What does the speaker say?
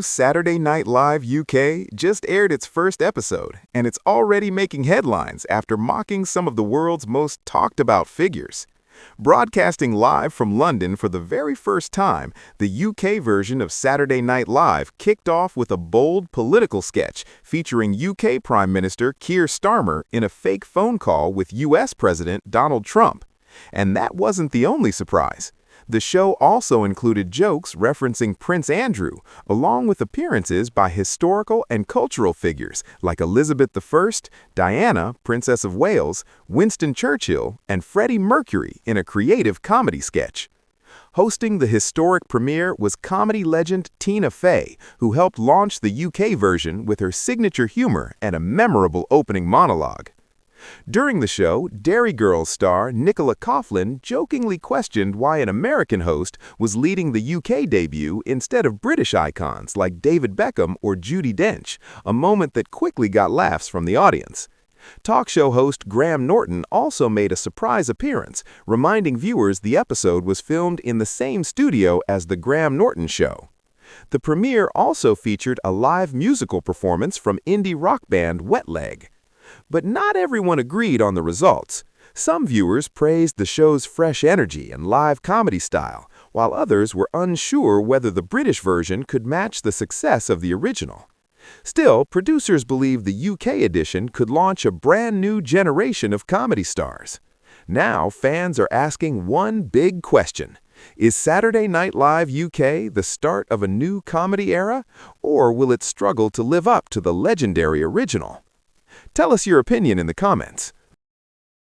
Saturday Night Live UK just aired its first episode, and it's already making headlines after mocking some of the world's most talked about figures. Broadcasting live from London for the very first time, the UK version of Saturday Night Live kicked off with a bold political sketch featuring UK Prime Minister Keir Starmer in a fake phone call with US President Donald Trump. And that wasn't the only surprise. The show also included jokes referencing Prince Andrew, along with appearances by historical and cultural figures like Elizabeth I, Diana, Princess of Wales, Winston Churchill, and Freddie Mercury in a creative comedy sketch. Hosting the historic premiere was comedy legend Tina Fey, who helped launch the UK version with her signature humor and a memorable opening monologue. During the show, Derry Girls star Nicola Coughlan jokingly questioned why an American host was leading the UK debut instead of British icons like David Beckham or Judi Dench, a moment that quickly got laughs from the audience. Talk show host Graham Norton also made a surprise appearance, reminding viewers the episode was filmed in the same studio as The Graham Norton Show. The premiere also featured a live musical performance from indie rock band Wet Leg. But not everyone agreed on the results. Some viewers praised the show's fresh energy and live comedy style, while others were unsure whether the British version could match the success of the original. Still, producers believe the UK edition could launch a brand new generation of comedy stars. Now, fans are asking one big question. Is Saturday Night Live UK the start of a new comedy era, or will it struggle to live up to the legendary original? Tell us your opinion in the comments.